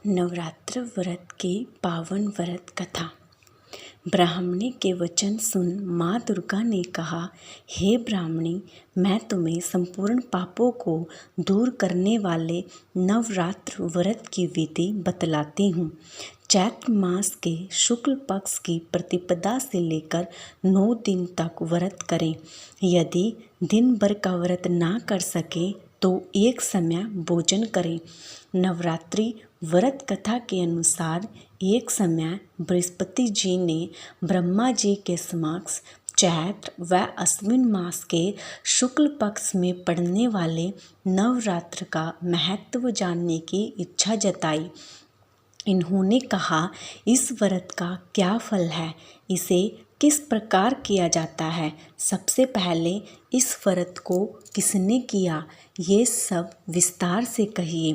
नवरात्र व्रत के पावन व्रत कथा। ब्राह्मणी के वचन सुन माँ दुर्गा ने कहा, हे ब्राह्मणी, मैं तुम्हें संपूर्ण पापों को दूर करने वाले नवरात्र व्रत की विधि बतलाती हूँ। चैत्र मास के शुक्ल पक्ष की प्रतिपदा से लेकर 9 दिन तक व्रत करें। यदि दिन भर का व्रत ना कर सके तो एक समय भोजन करें। नवरात्रि व्रत कथा के अनुसार एक समय बृहस्पति जी ने ब्रह्मा जी के समक्ष चैत्र व अश्विन मास के शुक्ल पक्ष में पड़ने वाले नवरात्र का महत्व जानने की इच्छा जताई। इन्होंने कहा, इस व्रत का क्या फल है, इसे किस प्रकार किया जाता है, सबसे पहले इस व्रत को किसने किया, ये सब विस्तार से कहिए।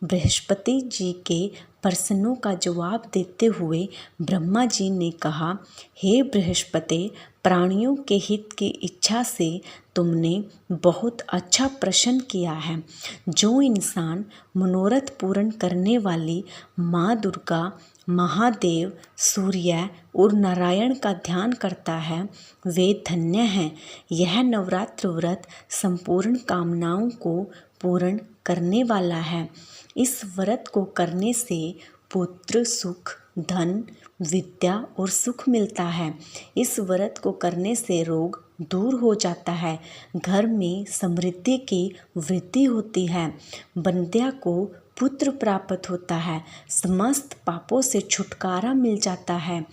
बृहस्पति जी के प्रश्नों का जवाब देते हुए ब्रह्मा जी ने कहा, हे बृहस्पति, प्राणियों के हित की इच्छा से तुमने बहुत अच्छा प्रश्न किया है। जो इंसान मनोरथ पूर्ण करने वाली माँ दुर्गा, महादेव, सूर्य और नारायण का ध्यान करता है वे धन्य हैं। यह नवरात्र व्रत संपूर्ण कामनाओं को पूर्ण करने वाला है। इस व्रत को करने से पुत्र सुख, धन, विद्या और सुख मिलता है। इस व्रत को करने से रोग दूर हो जाता है, घर में समृद्धि की वृद्धि होती है, बंध्या को पुत्र प्राप्त होता है, समस्त पापों से छुटकारा मिल जाता है।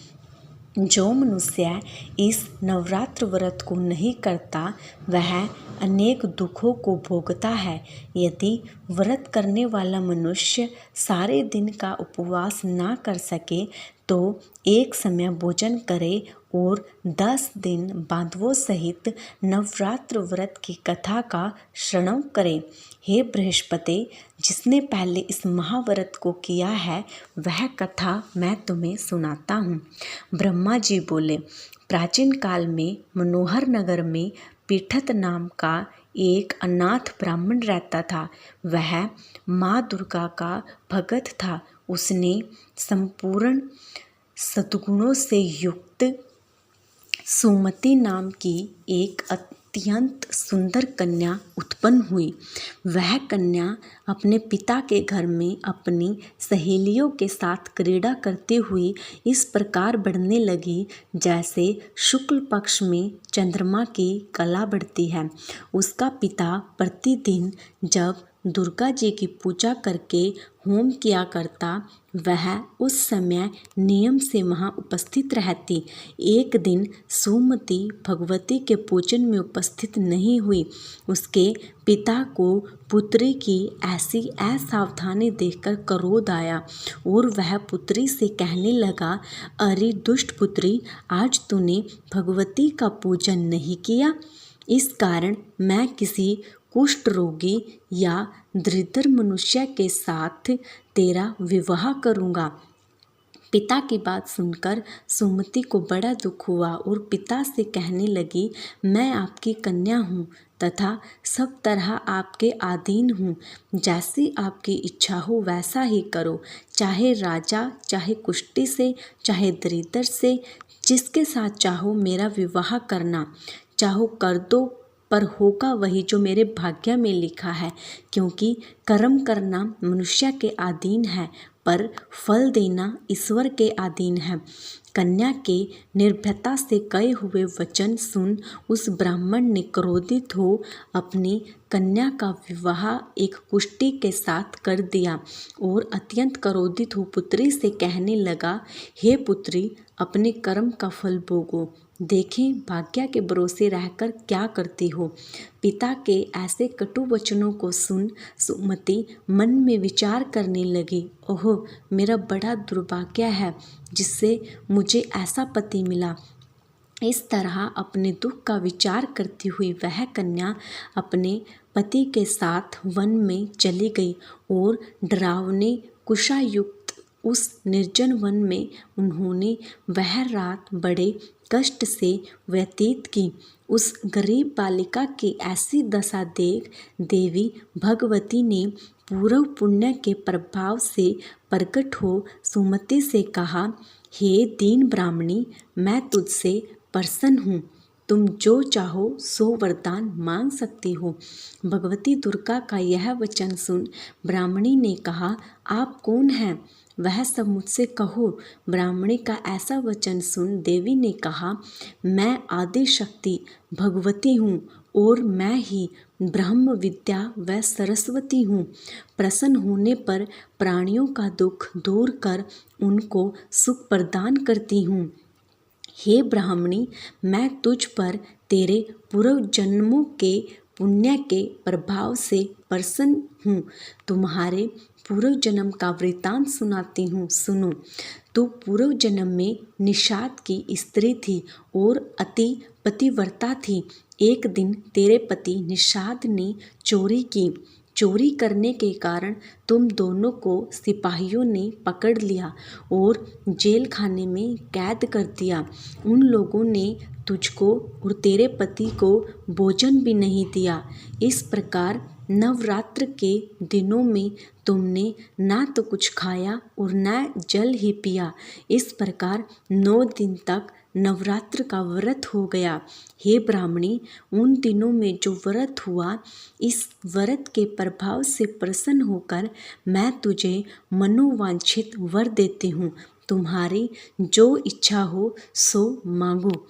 जो मनुष्य इस नवरात्र व्रत को नहीं करता वह अनेक दुखों को भोगता है। यदि व्रत करने वाला मनुष्य सारे दिन का उपवास ना कर सके तो एक समय भोजन करे और 10 दिन बांधवों सहित नवरात्र व्रत की कथा का श्रवण करे। हे बृहस्पति, जिसने पहले इस महाव्रत को किया है वह कथा मैं तुम्हें सुनाता हूँ। ब्रह्मा जी बोले, प्राचीन काल में मनोहर नगर में पीठत नाम का एक अनाथ ब्राह्मण रहता था। वह माँ दुर्गा का भगत था। उसने संपूर्ण सद्गुणों से युक्त सुमति नाम की एक अत्यंत सुंदर कन्या उत्पन्न हुई। वह कन्या अपने पिता के घर में अपनी सहेलियों के साथ क्रीड़ा करते हुए इस प्रकार बढ़ने लगी जैसे शुक्ल पक्ष में चंद्रमा की कला बढ़ती है। उसका पिता प्रतिदिन जब दुर्गा जी की पूजा करके होम किया करता वह उस समय नियम से वहाँ उपस्थित रहती। एक दिन सुमति भगवती के पूजन में उपस्थित नहीं हुई। उसके पिता को पुत्री की ऐसी असावधानी देखकर क्रोध आया और वह पुत्री से कहने लगा, अरे दुष्ट पुत्री, आज तूने भगवती का पूजन नहीं किया, इस कारण मैं किसी कुष्ठ रोगी या दरिद्र मनुष्य के साथ तेरा विवाह करूँगा। पिता की बात सुनकर सुमति को बड़ा दुख हुआ और पिता से कहने लगी, मैं आपकी कन्या हूँ तथा सब तरह आपके अधीन हूँ। जैसी आपकी इच्छा हो वैसा ही करो, चाहे राजा, चाहे कुष्ठी से, चाहे दरिद्र से, जिसके साथ चाहो मेरा विवाह करना। चाहो कर दो, पर होगा वही जो मेरे भाग्य में लिखा है, क्योंकि कर्म करना मनुष्य के अधीन है पर फल देना ईश्वर के अधीन है। कन्या के निर्भयता से कहे हुए वचन सुन उस ब्राह्मण ने क्रोधित हो अपनी कन्या का विवाह एक कुष्ठी के साथ कर दिया और अत्यंत क्रोधित हो पुत्री से कहने लगा, हे पुत्री, अपने कर्म का फल भोगो, देखें भाग्य के भरोसे रहकर क्या करती हो। पिता के ऐसे कटु वचनों को सुन सुमति मन में विचार करने लगी, ओह, मेरा बड़ा दुर्भाग्य है जिससे मुझे ऐसा पति मिला। इस तरह अपने दुख का विचार करती हुई वह कन्या अपने पति के साथ वन में चली गई और डरावने कुशायुक्त उस निर्जन वन में उन्होंने वह रात बड़े कष्ट से व्यतीत की। उस गरीब बालिका की ऐसी दशा देख देवी भगवती ने पूर्व पुण्य के प्रभाव से प्रकट हो सुमति से कहा, हे दीन ब्राह्मणी, मैं तुझसे प्रसन्न हूँ। तुम जो चाहो सो वरदान मांग सकती हो। भगवती दुर्गा का यह वचन सुन ब्राह्मणी ने कहा, आप कौन हैं? वह सब मुझसे कहो। ब्राह्मणी का ऐसा वचन सुन देवी ने कहा, मैं आदि शक्ति भगवती हूँ और मैं ही ब्रह्म विद्या व सरस्वती हूँ। प्रसन्न होने पर प्राणियों का दुख दूर कर उनको सुख प्रदान करती हूँ। हे ब्राह्मणी, मैं तुझ पर तेरे पूर्व जन्मों के पुण्य के प्रभाव से प्रसन्न हूँ। तुम्हारे पूर्व जन्म का वृतांत सुनाती हूँ, सुनो। तू पूर्व जन्म में निषाद की स्त्री थी और अति पतिव्रता थी। एक दिन तेरे पति निषाद ने चोरी की। चोरी करने के कारण तुम दोनों को सिपाहियों ने पकड़ लिया और जेल खाने में कैद कर दिया। उन लोगों ने तुझको और तेरे पति को भोजन भी नहीं दिया। इस प्रकार नवरात्र के दिनों में तुमने ना तो कुछ खाया और न जल ही पिया। इस प्रकार 9 दिन तक नवरात्र का व्रत हो गया। हे ब्राह्मणी, उन दिनों में जो व्रत हुआ, इस व्रत के प्रभाव से प्रसन्न होकर मैं तुझे मनोवांछित वर देती हूँ। तुम्हारी जो इच्छा हो सो मांगो।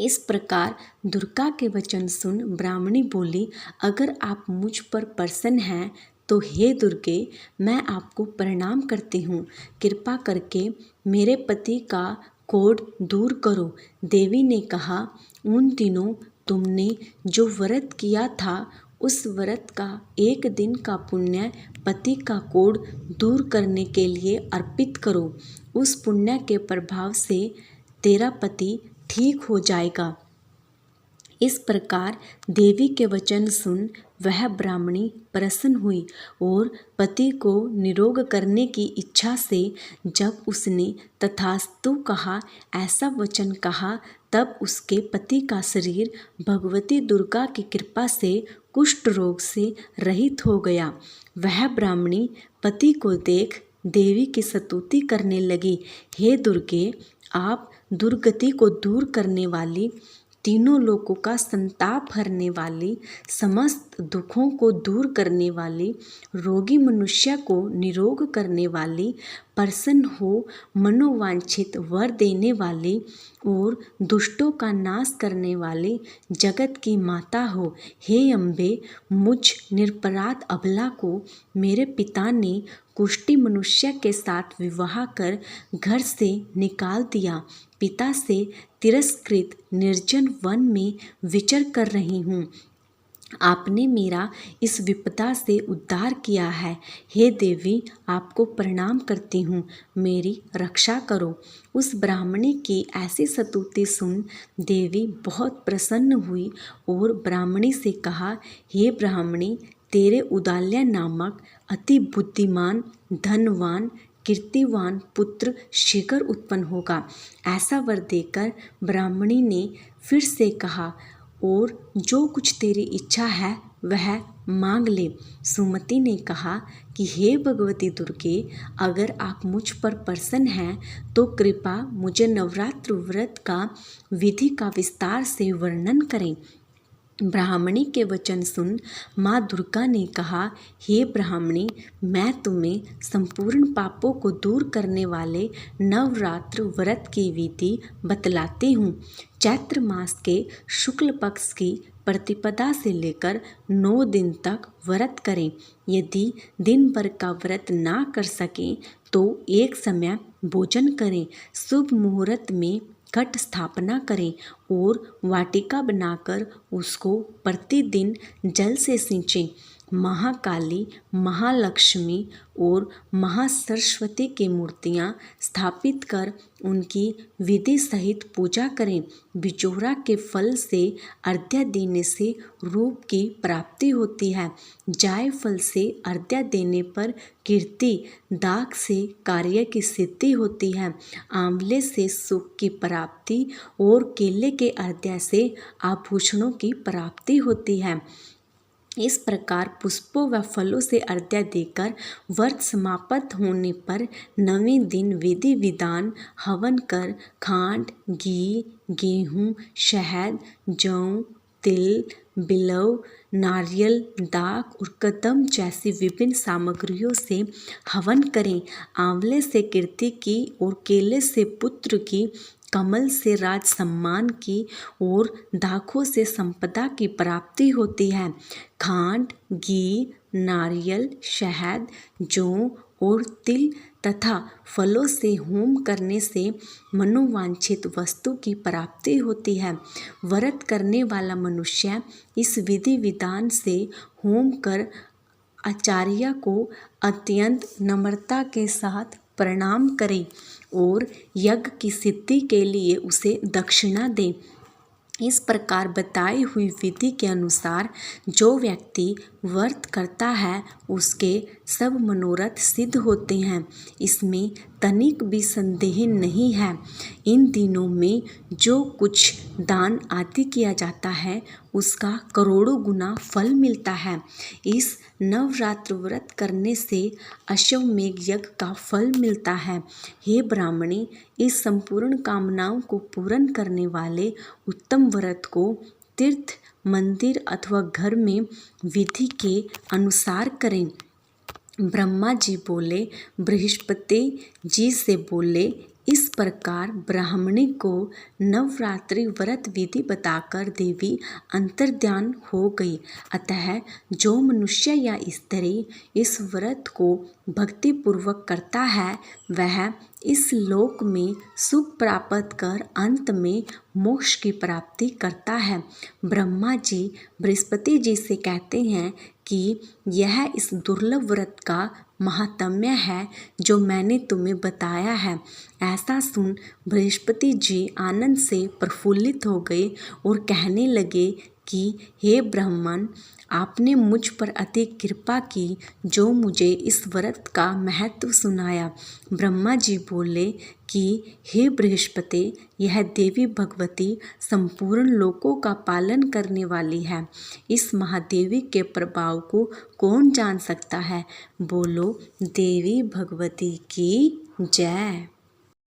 इस प्रकार दुर्गा के वचन सुन ब्राह्मणी बोली, अगर आप मुझ पर प्रसन्न हैं तो हे दुर्गे, मैं आपको प्रणाम करती हूँ। कृपा करके मेरे पति का कोढ़ दूर करो। देवी ने कहा, उन दिनों तुमने जो व्रत किया था उस व्रत का 1 दिन का पुण्य पति का कोढ़ दूर करने के लिए अर्पित करो। उस पुण्य के प्रभाव से तेरा पति ठीक हो जाएगा। इस प्रकार देवी के वचन सुन वह ब्राह्मणी प्रसन्न हुई और पति को निरोग करने की इच्छा से जब उसने तथास्तु कहा, ऐसा वचन कहा, तब उसके पति का शरीर भगवती दुर्गा की कृपा से कुष्ठ रोग से रहित हो गया। वह ब्राह्मणी पति को देख देवी की स्तुति करने लगी, हे दुर्गे, आप दुर्गति को दूर करने वाली, तीनों लोकों का संताप हरने वाली, समस्त दुखों को दूर करने वाली, रोगी मनुष्य को निरोग करने वाली, प्रसन्न हो मनोवांछित वर देने वाली और दुष्टों का नाश करने वाली जगत की माता हो। हे अम्बे, मुझ निरपराध अबला को मेरे पिता ने कुष्ठी मनुष्य के साथ विवाह कर घर से निकाल दिया। पिता से तिरस्कृत निर्जन वन में विचर कर रही हूँ। आपने मेरा इस विपदा से उद्धार किया है। हे देवी, आपको प्रणाम करती हूँ, मेरी रक्षा करो। उस ब्राह्मणी की ऐसी स्तुति सुन देवी बहुत प्रसन्न हुई और ब्राह्मणी से कहा, हे ब्राह्मणी, तेरे उदाल्या नामक अति बुद्धिमान, धनवान, कीर्तिवान पुत्र शीघ्र उत्पन्न होगा। ऐसा वर देकर ब्राह्मणी ने फिर से कहा, और जो कुछ तेरी इच्छा है वह मांग ले। सुमति ने कहा कि हे भगवती दुर्गे, अगर आप मुझ पर प्रसन्न हैं तो कृपा मुझे नवरात्र व्रत का विधि का विस्तार से वर्णन करें। ब्राह्मणी के वचन सुन माँ दुर्गा ने कहा, हे ब्राह्मणी, मैं तुम्हें संपूर्ण पापों को दूर करने वाले नवरात्र व्रत की विधि बतलाती हूँ। चैत्र मास के शुक्ल पक्ष की प्रतिपदा से लेकर 9 दिन तक व्रत करें। यदि दिन भर का व्रत ना कर सकें तो एक समय भोजन करें। शुभ मुहूर्त में घट स्थापना करें और वाटिका बनाकर उसको प्रतिदिन जल से सींचें। महाकाली, महालक्ष्मी और महासरस्वती की मूर्तियाँ स्थापित कर उनकी विधि सहित पूजा करें। बिचौरा के फल से अर्घ्य देने से रूप की प्राप्ति होती है। जाय फल से अर्घ्य देने पर कीर्ति, दाग से कार्य की सिद्धि होती है, आंवले से सुख की प्राप्ति और केले के अर्घ्य से आभूषणों की प्राप्ति होती है। इस प्रकार पुष्पों व फलों से अर्घ्य देकर व्रत समाप्त होने पर 9वें दिन विधि विधान हवन कर खांड, घी, गेहूँ, शहद, जौ, तिल, बिल्व, नारियल, दाख और कदम जैसी विभिन्न सामग्रियों से हवन करें। आंवले से कीर्ति की और केले से पुत्र की, कमल से राज सम्मान की और दाखों से संपदा की प्राप्ति होती है। खांड, घी, नारियल, शहद, जौ और तिल तथा फलों से होम करने से मनोवांछित वस्तु की प्राप्ति होती है। व्रत करने वाला मनुष्य इस विधि विधान से होम कर आचार्य को अत्यंत नम्रता के साथ प्रणाम करे और यज्ञ की सिद्धि के लिए उसे दक्षिणा दे। इस प्रकार बताई हुई विधि के अनुसार जो व्यक्ति व्रत करता है उसके सब मनोरथ सिद्ध होते हैं, इसमें तनिक भी संदेह नहीं है। इन दिनों में जो कुछ दान आदि किया जाता है उसका करोड़ों गुना फल मिलता है। इस नवरात्र व्रत करने से अश्वमेघ यज्ञ का फल मिलता है। हे ब्राह्मणी, इस संपूर्ण कामनाओं को पूर्ण करने वाले उत्तम व्रत को तीर्थ, मंदिर अथवा घर में विधि के अनुसार करें। ब्रह्मा जी बोले, बृहस्पति जी से बोले, इस प्रकार ब्राह्मणी को नवरात्रि व्रत विधि बताकर देवी अंतर्ध्यान हो गई। अतः जो मनुष्य या स्त्री इस व्रत को भक्तिपूर्वक करता है वह इस लोक में सुख प्राप्त कर अंत में मोक्ष की प्राप्ति करता है। ब्रह्मा जी बृहस्पति जी से कहते हैं कि यह इस दुर्लभ व्रत का महात्म्य है जो मैंने तुम्हें बताया है। ऐसा सुन बृहस्पति जी आनंद से प्रफुल्लित हो गए और कहने लगे कि हे ब्राह्मण, आपने मुझ पर अति कृपा की जो मुझे इस व्रत का महत्व सुनाया। ब्रह्मा जी बोले कि हे बृहस्पति, यह देवी भगवती संपूर्ण लोकों का पालन करने वाली है। इस महादेवी के प्रभाव को कौन जान सकता है। बोलो देवी भगवती की जय।